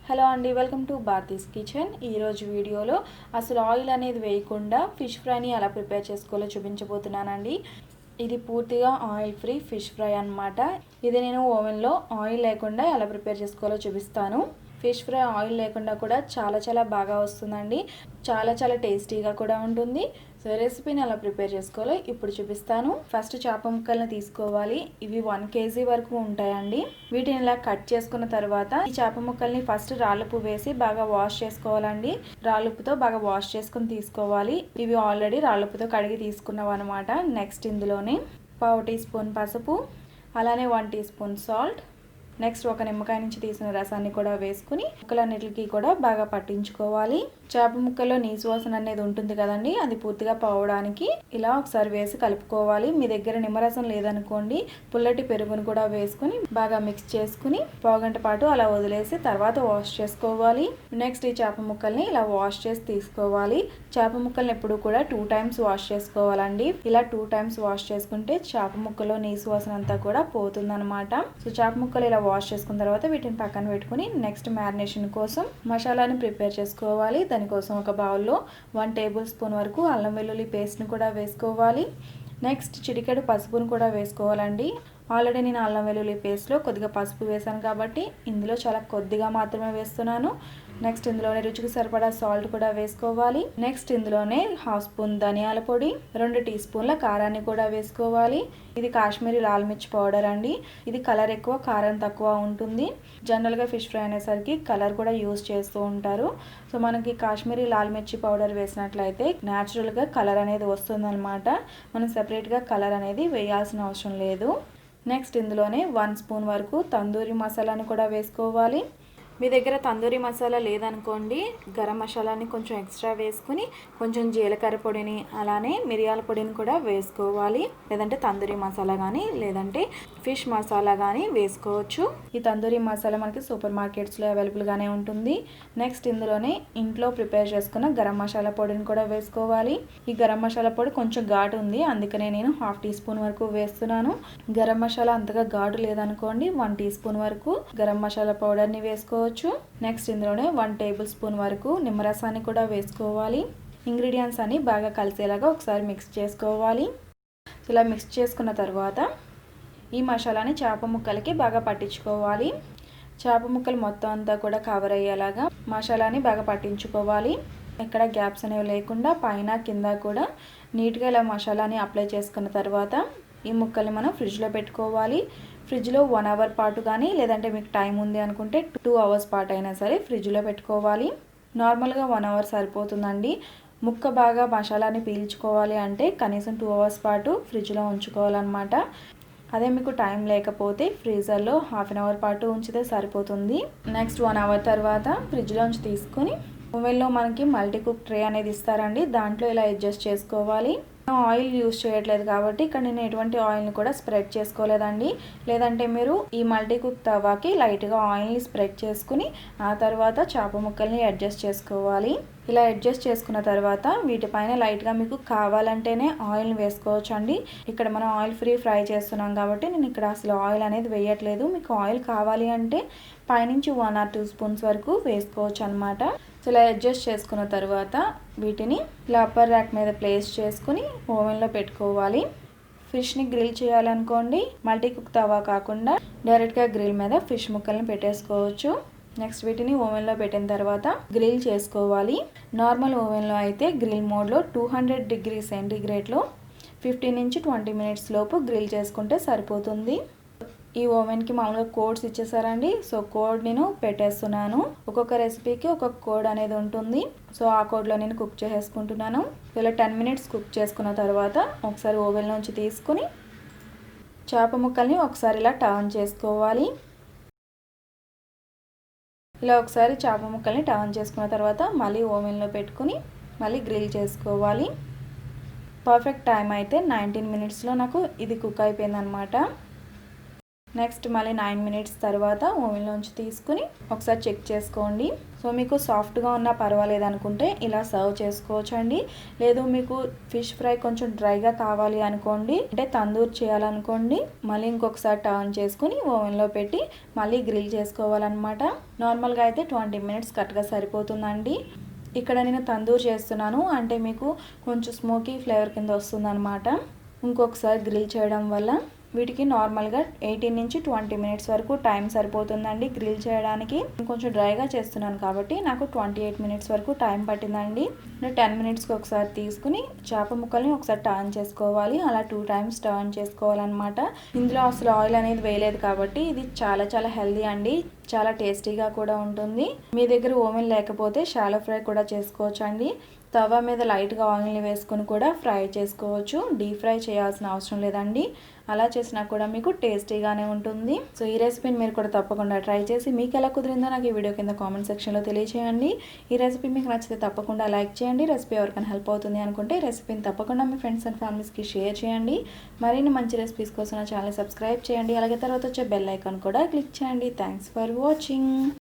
Hello అండి, welcome to Bharati's kitchen. ఈరోజు వీడియోలో అసలు ఆయిల్ అనేది వేయకుండా ఫిష్ ఫ్రైని ఎలా ప్రిపేర్ చేసుకోవాలో చూపించబోతున్నానండి. ఇది పూర్తిగా ఆయిల్ ఫ్రీ ఫిష్ ఫ్రై అన్నమాట. ఇది నేను ఓవెన్లో ఆయిల్ లేకుండా ఎలా ప్రిపేర్ చేసుకోవాలో చూపిస్తాను. ఫిష్ ఫ్రై ఆయిల్ లేకుండా కూడా చాలా బాగా వస్తుందండి. చాలా టేస్టీగా కూడా ఉంటుంది. సో రెసిపీని ఎలా ప్రిపేర్ చేసుకోవాలో ఇప్పుడు చూపిస్తాను. ఫస్ట్ చేప ముక్కల్ని తీసుకోవాలి. ఇవి 1 kg వరకు ఉంటాయండి. వీటిని ఇలా కట్ చేసుకున్న తర్వాత ఈ చేప ముక్కల్ని ఫస్ట్ రాళ్ళుప్పు వేసి బాగా వాష్ చేసుకోవాలండి. రాళ్ళుప్పుతో బాగా వాష్ చేసుకుని తీసుకోవాలి. ఇవి ఆల్రెడీ రాళ్ళుప్పుతో కడిగి తీసుకున్నాం అనమాట. నెక్స్ట్ ఇందులోనే 1/2 టీ స్పూన్ పసుపు, అలానే 1 టీ స్పూన్ సాల్ట్, నెక్స్ట్ ఒక నిమ్మకాయ నుంచి తీసిన రసాన్ని కూడా వేసుకుని ముక్కలన్నిటికీ కూడా బాగా పట్టించుకోవాలి. చేప ముక్కల్లో నీసు వాసన అనేది ఉంటుంది కదండి, అది పూర్తిగా పోవడానికి ఇలా ఒకసారి వేసి కలుపుకోవాలి. మీ దగ్గర నిమ్మరసం లేదనుకోండి, పుల్లటి పెరుగును కూడా వేసుకుని బాగా మిక్స్ చేసుకుని పావుగంట పాటు అలా వదిలేసి తర్వాత వాష్ చేసుకోవాలి. నెక్స్ట్ ఈ చేప ముక్కల్ని ఇలా వాష్ చేసి తీసుకోవాలి. చేప ముక్కల్ని ఎప్పుడు కూడా 2 times వాష్ చేసుకోవాలండి. ఇలా 2 times వాష్ చేసుకుంటే చేప ముక్కలో నీసు వాసన అంతా కూడా పోతుందన్నమాట. సో చేప ముక్కలు ఇలా వాష్ చేసుకున్న తర్వాత వీటిని పక్కన పెట్టుకుని నెక్స్ట్ మ్యారినేషన్ కోసం మసాలాని ప్రిపేర్ చేసుకోవాలి. దానికోసం ఒక బౌల్లో 1 టేబుల్ స్పూన్ వరకు అల్లం వెల్లుల్లి పేస్ట్ని కూడా వేసుకోవాలి. నెక్స్ట్ చిటికెడు పసుపును కూడా వేసుకోవాలండి. ఆల్రెడీ నేను అల్లం వెల్లుల్లి పేస్ట్లో కొద్దిగా పసుపు వేసాను కాబట్టి ఇందులో చాలా కొద్దిగా మాత్రమే వేస్తున్నాను. నెక్స్ట్ ఇందులోనే రుచికి సరిపడా సాల్ట్ కూడా వేసుకోవాలి. నెక్స్ట్ ఇందులోనే 1/2 స్పూన్ ధనియాల పొడి, 2 టీ స్పూన్ల కారాన్ని కూడా వేసుకోవాలి. ఇది కాశ్మీరీ లాల్ మిర్చి పౌడర్ అండి. ఇది కలర్ ఎక్కువ, కారం తక్కువ ఉంటుంది. జనరల్గా ఫిష్ ఫ్రై అనేసరికి కలర్ కూడా యూజ్ చేస్తూ ఉంటారు. సో మనకి కాశ్మీరీ లాల్ మిర్చి పౌడర్ వేసినట్లయితే న్యాచురల్గా కలర్ అనేది వస్తుందన్నమాట. మనం సెపరేట్గా కలర్ అనేది వేయాల్సిన అవసరం లేదు. నెక్స్ట్ ఇందులోనే 1 స్పూన్ వరకు తందూరి మసాలాను కూడా వేసుకోవాలి. మీ దగ్గర తందూరి మసాలా లేదనుకోండి, గరం మసాలాని కొంచెం ఎక్స్ట్రా వేసుకుని కొంచెం జీలకర్ర పొడిని అలానే మిరియాల పొడిని కూడా వేసుకోవాలి. లేదంటే తందూరి మసాలా కానీ లేదంటే ఫిష్ మసాలా కానీ వేసుకోవచ్చు. ఈ తందూరి మసాలా మనకి సూపర్ మార్కెట్స్లో అవైలబుల్గానే ఉంటుంది. నెక్స్ట్ ఇందులోనే ఇంట్లో ప్రిపేర్ చేసుకున్న గరం మసాలా పొడిని కూడా వేసుకోవాలి. ఈ గరం మసాలా పొడి కొంచెం ఘాటు ఉంది, అందుకనే నేను 1/2 టీ స్పూన్ వరకు వేస్తున్నాను. గరం మసాలా అంతగా ఘాటు లేదనుకోండి, 1 టీ స్పూన్ వరకు గరం మసాలా పౌడర్ని వేసుకోవచ్చు. నెక్స్ట్ ఇందులోనే 1 టేబుల్ స్పూన్ వరకు నిమ్మరసాన్ని కూడా వేసుకోవాలి. ఇంగ్రీడియంట్స్ అన్ని బాగా కలిసేలాగా ఒకసారి మిక్స్ చేసుకోవాలి. ఇలా మిక్స్ చేసుకున్న తర్వాత ఈ మసాలాని చేప ముక్కలకి బాగా పట్టించుకోవాలి. చేప ముక్కలు మొత్తం అంతా కూడా కవర్ అయ్యేలాగా మసాలాని బాగా పట్టించుకోవాలి. ఎక్కడ గ్యాప్స్ అనేవి లేకుండా పైన కింద కూడా నీట్గా ఇలా మసాలాని అప్లై చేసుకున్న తర్వాత ఈ ముక్కల్ని మనం ఫ్రిడ్జ్లో పెట్టుకోవాలి. ఫ్రిడ్జ్లో 1 అవర్ పాటు కానీ లేదంటే మీకు టైం ఉంది అనుకుంటే 2 అవర్స్ పాటు అయినా సరే ఫ్రిడ్జ్లో పెట్టుకోవాలి. నార్మల్గా 1 అవర్ సరిపోతుందండి. ముక్క బాగా మసాలాని పీల్చుకోవాలి అంటే కనీసం 2 అవర్స్ పాటు ఫ్రిడ్జ్లో ఉంచుకోవాలన్నమాట. అదే మీకు టైం లేకపోతే ఫ్రీజర్లో 1/2 అవర్ పాటు ఉంచితే సరిపోతుంది. నెక్స్ట్ 1 అవర్ తర్వాత ఫ్రిడ్జ్లోంచి తీసుకుని ఓవెన్లో మనకి మల్టీ కుక్ ట్రే అనేది ఇస్తారండి, దాంట్లో ఇలా అడ్జస్ట్ చేసుకోవాలి. ఆయిల్ యూజ్ చేయట్లేదు కాబట్టి ఇక్కడ నేను ఎటువంటి ఆయిల్ని కూడా స్ప్రెడ్ చేసుకోలేదండి. లేదంటే మీరు ఈ మల్టీ కుక్ తవాకి లైట్గా ఆయిల్ని స్ప్రెడ్ చేసుకుని ఆ తర్వాత చేప ముక్కల్ని అడ్జస్ట్ చేసుకోవాలి. ఇలా అడ్జస్ట్ చేసుకున్న తర్వాత వీటిపైన లైట్గా మీకు కావాలంటేనే ఆయిల్ని వేసుకోవచ్చు అండి. ఇక్కడ మనం ఆయిల్ ఫ్రీ ఫ్రై చేస్తున్నాం కాబట్టి నేను ఇక్కడ అసలు ఆయిల్ అనేది వేయట్లేదు. మీకు ఆయిల్ కావాలి అంటే పైనుంచి 1 or 2 స్పూన్స్ వరకు వేసుకోవచ్చు అనమాట. సో ఇలా అడ్జస్ట్ చేసుకున్న తర్వాత వీటిని ఇలా అప్పర్ ర్యాక్ మీద ప్లేస్ చేసుకుని ఓవెన్లో పెట్టుకోవాలి. ఫిష్ని గ్రిల్ చేయాలనుకోండి, మల్టీ కుక్ తవా కాకుండా డైరెక్ట్గా గ్రిల్ మీద ఫిష్ ముక్కల్ని పెట్టేసుకోవచ్చు. నెక్స్ట్ వీటిని ఓవెన్లో పెట్టిన తర్వాత గ్రిల్ చేసుకోవాలి. నార్మల్ ఓవెన్లో అయితే గ్రిల్ మోడ్లో 200 degrees సెంటీగ్రేడ్లో 15 నుంచి 20 minutes లోపు గ్రిల్ చేసుకుంటే సరిపోతుంది. ఈ ఓవెన్కి మామూలుగా కోడ్స్ ఇచ్చేసారండి. సో కోడ్ నేను పెట్టేస్తున్నాను. ఒక్కొక్క రెసిపీకి ఒక్కొక్క కోడ్ అనేది ఉంటుంది. సో ఆ కోడ్లో నేను కుక్ చేసేసుకుంటున్నాను. ఇలా 10 minutes కుక్ చేసుకున్న తర్వాత ఒకసారి ఓవెన్ నుంచి తీసుకుని చేప ముక్కల్ని ఒకసారి ఇలా టర్న్ చేసుకోవాలి. ఇలా ఒకసారి చేప ముక్కల్ని టర్న్ చేసుకున్న తర్వాత మళ్ళీ ఓవెన్లో పెట్టుకుని మళ్ళీ గ్రిల్ చేసుకోవాలి. పర్ఫెక్ట్ టైం అయితే 19 minutesలో నాకు ఇది కుక్ అయిపోయిందనమాట. నెక్స్ట్ మళ్ళీ 9 మినిట్స్ తర్వాత ఓవెన్లోంచి తీసుకుని ఒకసారి చెక్ చేసుకోండి. సో మీకు సాఫ్ట్గా ఉన్నా పర్వాలేదు అనుకుంటే ఇలా సర్వ్ చేసుకోవచ్చు అండి. లేదు మీకు ఫిష్ ఫ్రై కొంచెం డ్రైగా కావాలి అనుకోండి, అంటే తందూరి చేయాలనుకోండి, మళ్ళీ ఇంకొకసారి టర్న్ చేసుకుని ఓవెన్లో పెట్టి మళ్ళీ గ్రిల్ చేసుకోవాలన్నమాట. నార్మల్గా అయితే 20 మినిట్స్ కరెక్ట్గా సరిపోతుందండి. ఇక్కడ నేను తందూరి చేస్తున్నాను, అంటే మీకు కొంచెం స్మోకీ ఫ్లేవర్ కింద వస్తుందన్నమాట. ఇంకొకసారి గ్రిల్ చేయడం వల్ల వీటికి నార్మల్గా 18 నుంచి 20 మినిట్స్ వరకు టైం సరిపోతుందండి గ్రిల్ చేయడానికి. కొంచెం డ్రైగా చేస్తున్నాను కాబట్టి నాకు 28 మినిట్స్ వరకు టైం పట్టిందండి. 10 మినిట్స్కి ఒకసారి తీసుకుని చేప ముక్కల్ని ఒకసారి టర్న్ చేసుకోవాలి, అలా 2 టైమ్స్ టర్న్ చేసుకోవాలన్నమాట. ఇందులో అసలు ఆయిల్ అనేది వేయలేదు కాబట్టి ఇది చాలా చాలా హెల్దీ అండి, చాలా టేస్టీగా కూడా ఉంటుంది. మీ దగ్గర ఓవెన్ లేకపోతే షాలో ఫ్రై కూడా చేసుకోవచ్చు అండి. తవా మీద లైట్గా ఆయిల్ని వేసుకొని కూడా ఫ్రై చేసుకోవచ్చు, డీప్ ఫ్రై చేయాల్సిన అవసరం లేదండి. అలా చేసినా కూడా మీకు టేస్టీగానే ఉంటుంది. సో ఈ రెసిపీని మీరు కూడా తప్పకుండా ట్రై చేసి మీకు ఎలా కుదిరిందో నాకు ఈ వీడియో కింద కామెంట్ సెక్షన్లో తెలియచేయండి. ఈ రెసిపీ మీకు నచ్చితే తప్పకుండా లైక్ చేయండి. రెసిపీ ఎవరికైనా హెల్ప్ అవుతుంది అనుకుంటే రెసిపీని తప్పకుండా మీ ఫ్రెండ్స్ అండ్ ఫ్యామిలీస్కి షేర్ చేయండి. మరిన్ని మంచి రెసిపీస్ కోసం నా ఛానల్ సబ్స్క్రైబ్ చేయండి. అలాగే తర్వాత వచ్చే బెల్ ఐకాన్ కూడా క్లిక్ చేయండి. Thanks for watching.